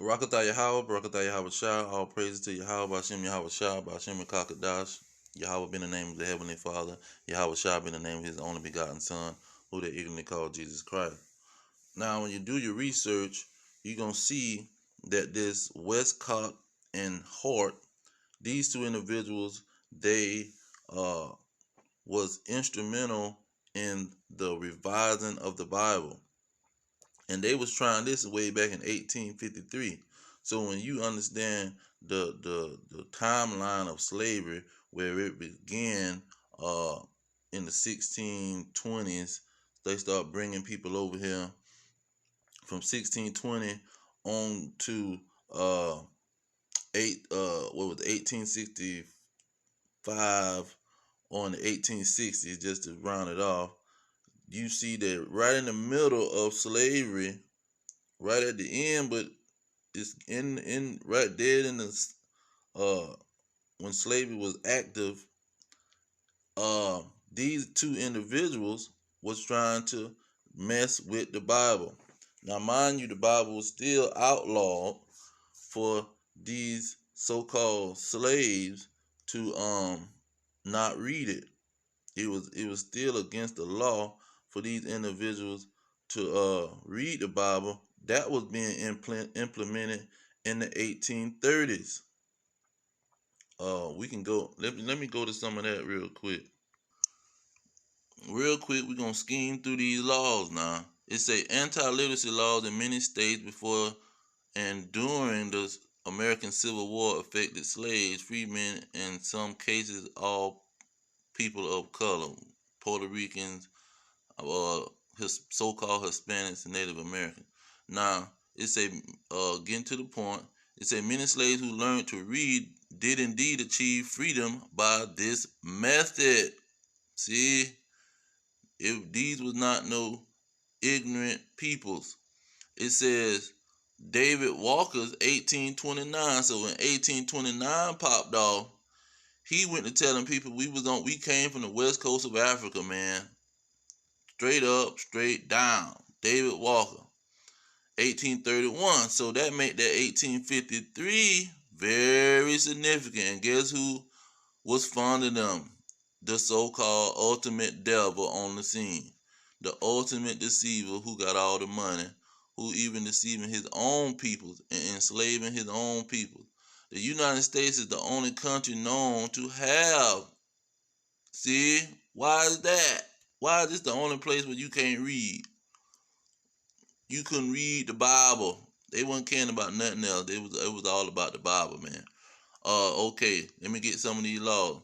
Barakatah Yahweh, Barakatah Yahweh Shah, all praises to Yahweh, Bashem Yahweh Shah, Bashem Kakadash, Yahweh being the name of the Heavenly Father, Yahweh Shah being the name of His only begotten Son, who they ignorantly call Jesus Christ. Now, when you do your research, you're going to see that this Westcott and Hort, these two individuals, they was instrumental in the revising of the Bible. And they was trying this way back in 1853. So when you understand the timeline of slavery, where it began in the 1620s, they start bringing people over here from 1620 on to 1865 on the 1860s, just to round it off. You see that right in the middle of slavery, right at the end, but it's in right there in the when slavery was active. These two individuals was trying to mess with the Bible. Now, mind you, the Bible was still outlawed for these so-called slaves to not read it. It was still against the law for these individuals to read the Bible. That was being implemented in the 1830s. We can go. Let me go to some of that real quick. Real quick, we're gonna scheme through these laws now. It say anti-literacy laws in many states before and during the American Civil War affected slaves, free men, in some cases all people of color, Puerto Ricans, so-called Hispanics, and Native Americans. Now, it say, getting to the point, it say many slaves who learned to read did indeed achieve freedom by this method. See, if these was not no ignorant peoples. It says David Walker's 1829. So when 1829 popped off, he went to telling people we came from the west coast of Africa, man. Straight up, straight down. David Walker, 1831. So that made that 1853 very significant. And guess who was funding them? The so-called ultimate devil on the scene. The ultimate deceiver who got all the money, who even deceiving his own people and enslaving his own people. The United States is the only country known to have. See, why is that? Why is this the only place where you can't read? You couldn't read the Bible. They wasn't caring about nothing else. It was all about the Bible, man. Okay, let me get some of these laws.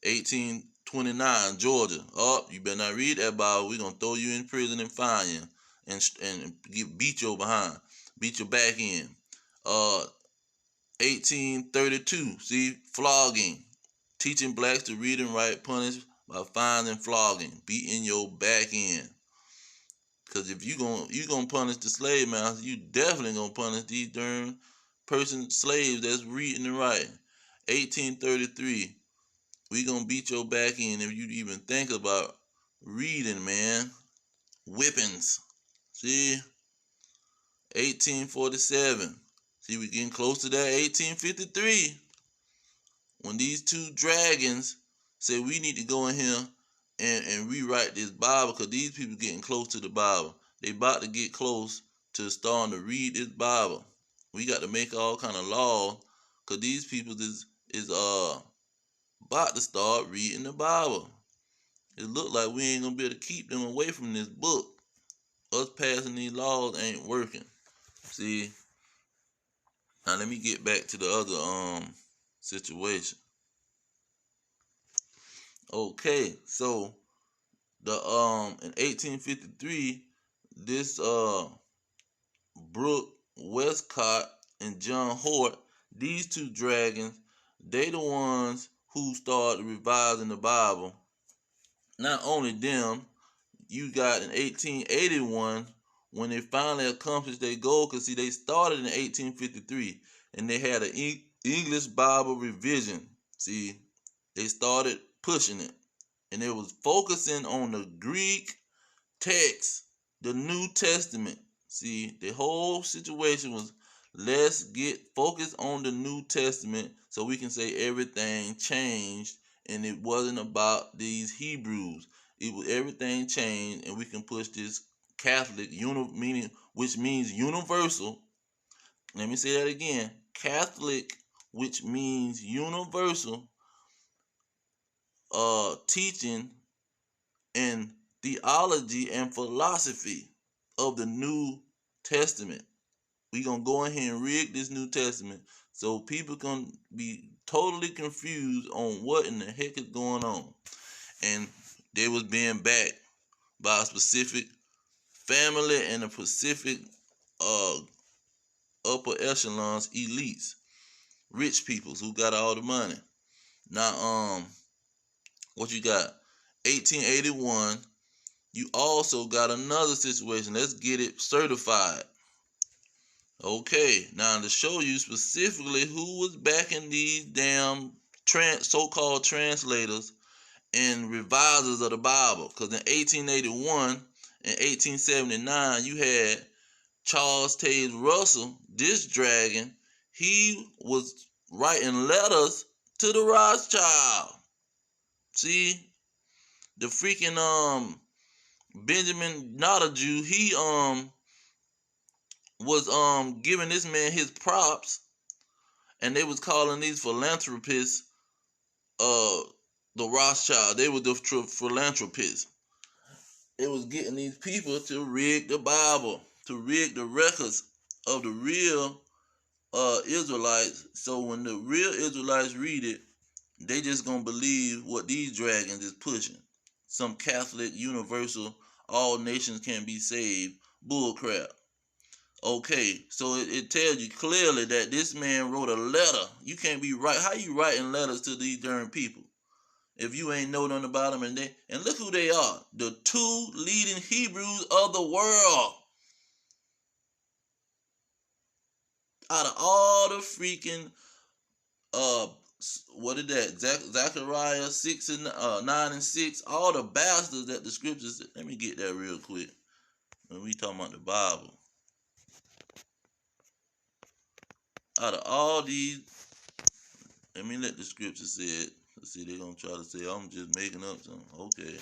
1829, Georgia. You better not read that Bible. We're gonna throw you in prison and fine you and beat your behind, beat your back in. 1832, see, flogging. Teaching blacks to read and write, punished by fines and flogging, beating your back in. Because if you gonna punish the slave master, you definitely gonna punish these darn slaves that's reading and writing. 1833, we gonna beat your back in if you even think about reading, man. Whippings. See? 1847. See, we getting close to that 1853. When these two dragons say we need to go in here and rewrite this Bible, because these people getting close to the Bible. They about to get close to starting to read this Bible. We got to make all kind of laws, because these people is about to start reading the Bible. It look like we ain't gonna be able to keep them away from this book. Us passing these laws ain't working. See, now let me get back to the other situation. Okay, so the in 1853, this Brooke Westcott and John Hort, these two dragons, they the ones who started revising the Bible. Not only them, you got in 1881 when they finally accomplished their goal, because see, they started in 1853 and they had an English Bible revision. See, they started pushing it, and it was focusing on the Greek text, the New Testament. See, the whole situation was Let's get focused on the New Testament so we can say everything changed and it wasn't about these Hebrews. It was everything changed and we can push this Catholic meaning which means universal. Let me say that again. Catholic, which means universal, teaching and theology and philosophy of the New Testament. We're going to go ahead and rig this New Testament so people can be totally confused on what in the heck is going on. And they was being backed by a specific family and a specific upper echelons, elites, rich peoples who got all the money. Now, what you got? 1881, you also got another situation. Let's get it certified. Okay, now to show you specifically who was backing these damn so-called translators and revisers of the Bible. Because in 1881 and 1879, you had Charles Taze Russell, this dragon. He was writing letters to the Rothschild. See, the freaking Benjamin, not a Jew, he was giving this man his props, and they was calling these philanthropists the Rothschild. They were the philanthropists. It was getting these people to rig the Bible, to rig the records of the real Israelites. So when the real Israelites read it, they just gonna believe what these dragons is pushing. Some Catholic, universal, all nations can be saved bullcrap. Okay, so it tells you clearly that this man wrote a letter. You can't be right. How you writing letters to these darn people if you ain't know nothing about them? And look who they are, the two leading Hebrews of the world. Out of all the freaking what is that? Zechariah 6 and 9 and 6. All the bastards that the scriptures. Let me get that real quick. When we talking about the Bible, out of all these, let me let the scripture say it. Let's see, they're gonna try to say I'm just making up something. Okay,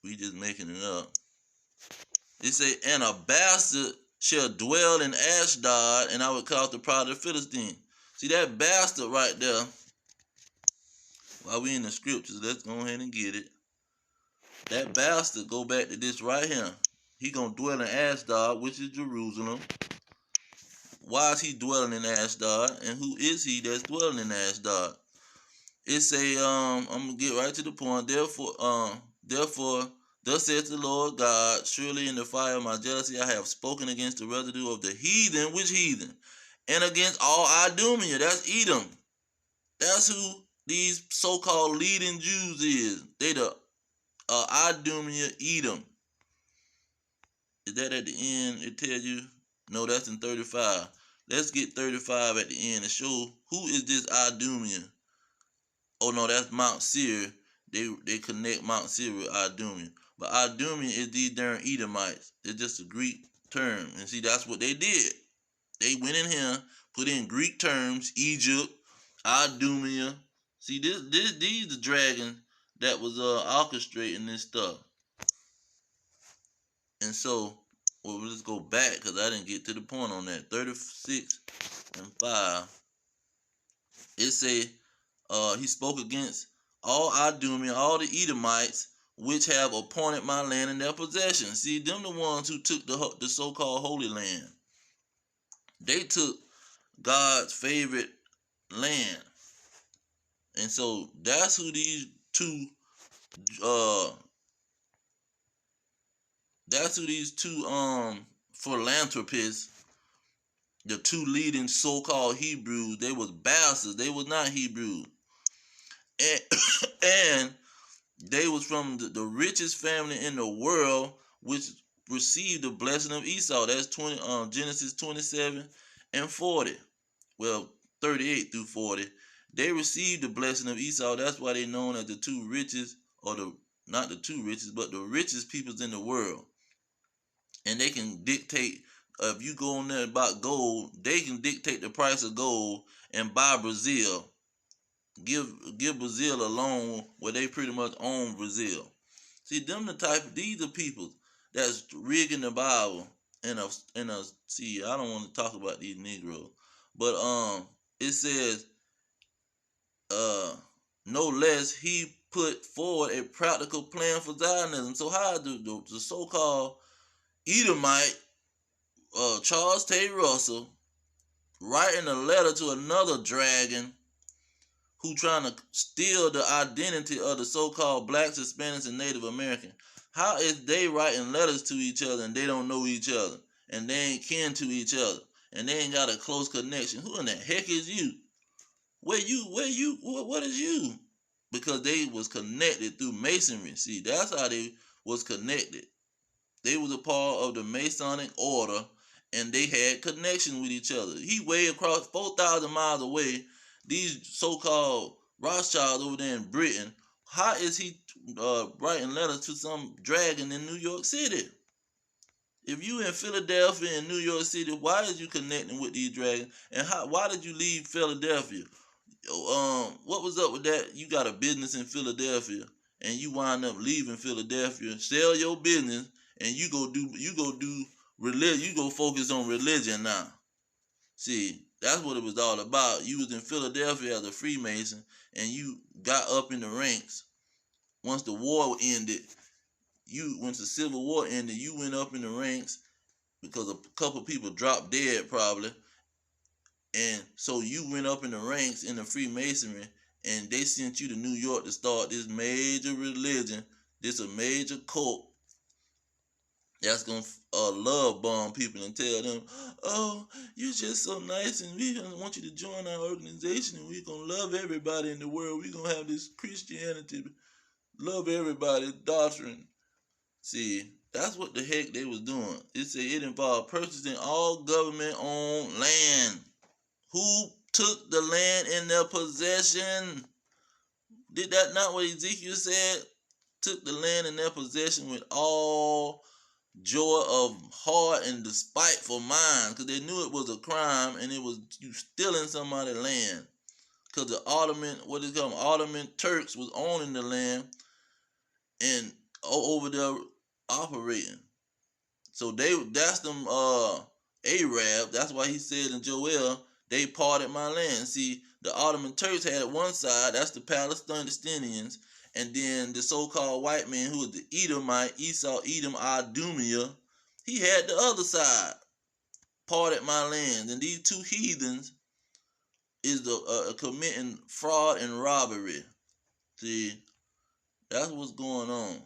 we just making it up. It say, and a bastard shall dwell in Ashdod, and I will cause the pride of the Philistine. See that bastard right there. While we in the scriptures, let's go ahead and get it. That bastard go back to this right here. He gonna dwell in Ashdod, which is Jerusalem. Why is he dwelling in Ashdod? And who is he that's dwelling in Ashdod? It say, I'm gonna get right to the point. Therefore, thus saith the Lord God, surely in the fire of my jealousy I have spoken against the residue of the heathen. Which heathen? And against all Idumea. That's Edom. That's who these so-called leading Jews is. They the Idumea, Edom. Is that at the end? It tells you? No, that's in 35. Let's get 35 at the end and show who is this Idumea. Oh no, that's Mount Seir. They connect Mount Seir with Idumea. But Idumea is these darn Edomites. It's just a Greek term. And see, that's what they did. They went in here, put in Greek terms, Egypt, Idumea. See, these the dragons that was orchestrating this stuff. And so, well, let's go back because I didn't get to the point on that. 36 and 5. It say, he spoke against all Idumea, all the Edomites, which have appointed my land in their possession. See, them the ones who took the so-called Holy Land. They took God's favorite land. And so that's who these two philanthropists, the two leading so-called Hebrews, they was bastards. They was not Hebrews. And they was from the richest family in the world, which received the blessing of Esau. That's Genesis 27 and 40. Well, 38 through 40. They received the blessing of Esau. That's why they're known as the two richest, or not the two richest, but the richest peoples in the world. And they can dictate if you go on there about gold, they can dictate the price of gold and buy Brazil. Give Brazil a loan where they pretty much own Brazil. See, these are people that's rigging the Bible see, I don't want to talk about these Negroes, but it says no less he put forward a practical plan for Zionism. So how do the so-called Edomite Charles Taze Russell writing a letter to another dragon who trying to steal the identity of the so-called blacks, Hispanics, and Native American? How is they writing letters to each other and they don't know each other and they ain't kin to each other and they ain't got a close connection? Who in the heck is you? What is you? Because they was connected through masonry. See, that's how they was connected. They was a part of the Masonic order and they had connection with each other. He way across 4,000 miles away. These so-called Rothschilds over there in Britain, how is he writing letters to some dragon in New York City? If you in Philadelphia and New York City, why is you connecting with these dragons? And why did you leave Philadelphia? What was up with that? You got a business in Philadelphia and you wind up leaving Philadelphia, sell your business, and you go do religion. You go focus on religion now. See, that's what it was all about. You was in Philadelphia as a Freemason, and you got up in the ranks. Once the war ended, once the Civil War ended, you went up in the ranks because a couple people dropped dead probably, and so you went up in the ranks in the Freemasonry, and they sent you to New York to start this major religion, this a major cult that's gonna love bomb people and tell them, "Oh, you're just so nice, and we want you to join our organization, and we're gonna love everybody in the world. We're gonna have this Christianity, love everybody doctrine." See, that's what the heck they was doing. It said it involved purchasing all government-owned land. Who took the land in their possession? Did that not what Ezekiel said? Took the land in their possession with all joy of heart and despiteful mind, because they knew it was a crime and it was you stealing somebody's land. Because the Ottoman Turks was owning the land and over there operating. So that's them Arab. That's why he said in Joel, they parted my land. See, the Ottoman Turks had one side, that's the Palestinians, and then the so-called white man who was the Edomite, Esau Edom Idumea, he had the other side, parted my land. And these two heathens is committing fraud and robbery. See, that's what's going on.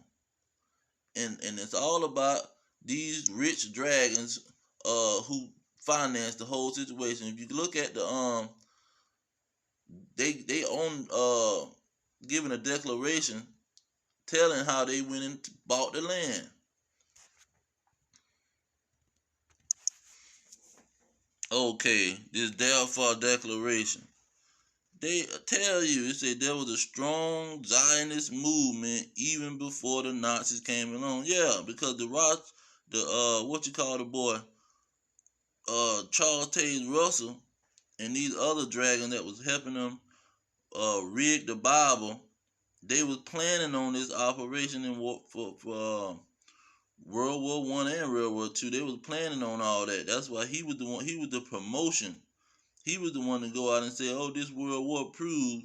And it's all about these rich dragons who finance the whole situation. If you look at the they own giving a declaration telling how they went and bought the land. Okay, this therefore declaration. They tell you, it said there was a strong Zionist movement even before the Nazis came along. Yeah, because what you call the boy, Charles Taze Russell and these other dragons that was helping them rig the Bible, they was planning on this operation in for World War I and World War II. They was planning on all that. That's why he was the one. He was the promotion. He was the one to go out and say, "Oh, this World War proves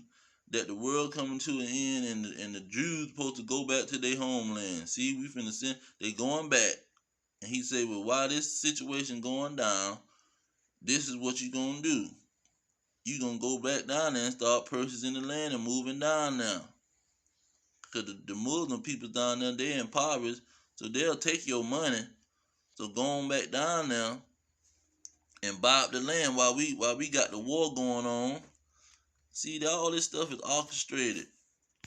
that the world coming to an end, and the Jews supposed to go back to their homeland. See, we finna send. They going back." And he said, "Well, while this situation going down, this is what you gonna do. You gonna go back down there and start purchasing the land and moving down now. Cause the Muslim people down there, they impoverished, so they'll take your money. So go on back down there and buy up the land while we got the war going on." See, all this stuff is orchestrated.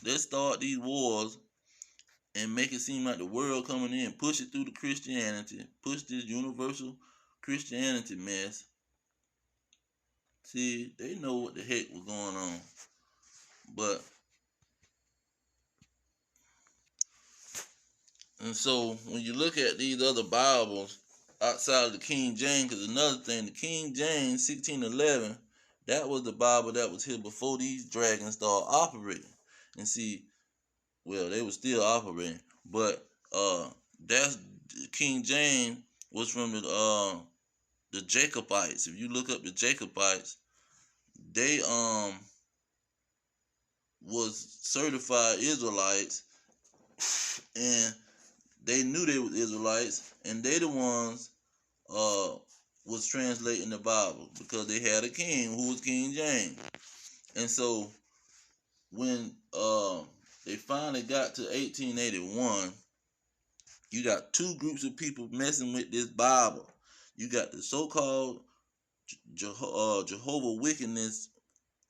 Let's start these wars and make it seem like the world coming in, push it through the Christianity, push this universal Christianity mess. See, they know what the heck was going on. But, and so when you look at these other Bibles, outside of the King James, because another thing, the King James 1611, that was the Bible that was here before these dragons started operating. And see, well, they were still operating, but that's King James was from the Jacobites. If you look up the Jacobites, they was certified Israelites, and they knew they were Israelites, and they the ones was translating the Bible because they had a king who was King James. And so when they finally got to 1881, you got two groups of people messing with this Bible. You got the so-called Jehovah Wickedness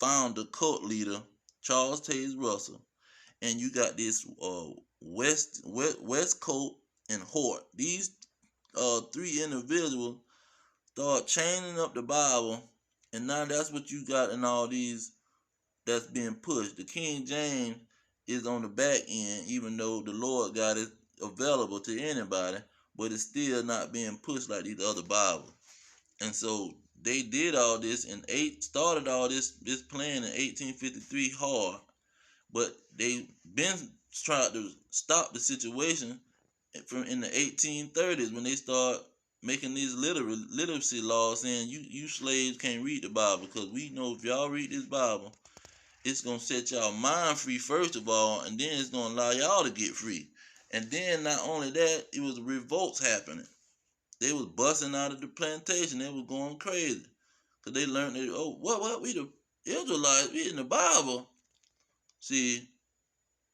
founder cult leader Charles Taze Russell, and you got this Westcott and Hort. These three individuals start chaining up the Bible, and now that's what you got in all these that's being pushed. The King James is on the back end, even though the Lord got it available to anybody, but it's still not being pushed like these other Bibles. And so they did all this and started all this plan in 1853 hard, but they been trying to stop the situation from in the 1830s when they start making these literacy laws saying you slaves can't read the Bible, because we know if y'all read this Bible, it's gonna set y'all mind free first of all, and then it's gonna allow y'all to get free. And then not only that, it was revolts happening. They was busting out of the plantation. They was going crazy because they learned that, oh, what we the Israelites, we in the Bible. See,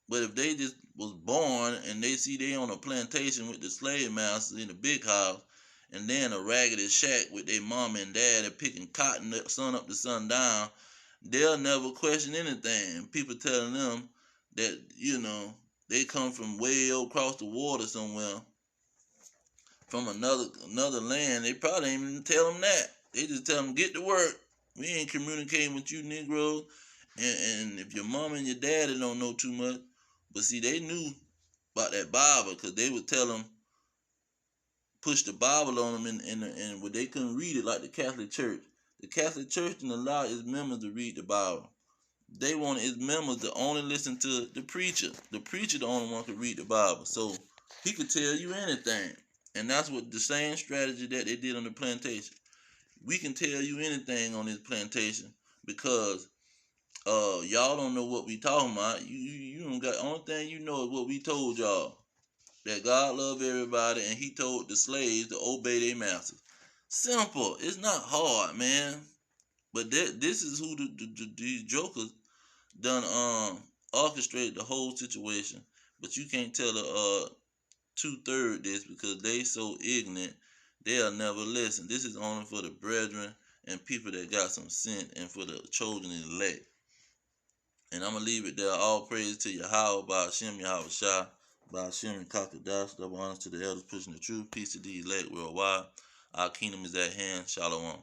but if they just was born and they see they on a plantation with the slave masters in the big house, and they in a raggedy shack with their mom and dad and picking cotton sun up to sundown, they'll never question anything. People telling them that, they come from way across the water somewhere, from another land. They probably ain't even tell them that. They just tell them, get to work. We ain't communicating with you Negroes. And if your mom and your daddy don't know too much, but see, they knew about that Bible, because they would tell them, push the Bible on them, and where they couldn't read it like the Catholic Church. The Catholic Church didn't allow its members to read the Bible. They wanted its members to only listen to the preacher. The preacher the only one could read the Bible. So he could tell you anything. And that's what the same strategy that they did on the plantation. We can tell you anything on this plantation because y'all don't know what we talking about. You don't got, only thing you know is what we told y'all. That God loved everybody and he told the slaves to obey their masters. Simple. It's not hard, man. But this is who these jokers done orchestrated the whole situation. But you can't tell the 2/3 this because they so ignorant they'll never listen. This is only for the brethren and people that got some sense, and for the chosen elect. And I'm gonna leave it there. All praise to Yahweh, by Hashem, Yahweh Shah, by Hashem and Kakadash. Double honors to the elders pushing the truth. Peace to the elect worldwide. Our kingdom is at hand. Shalom.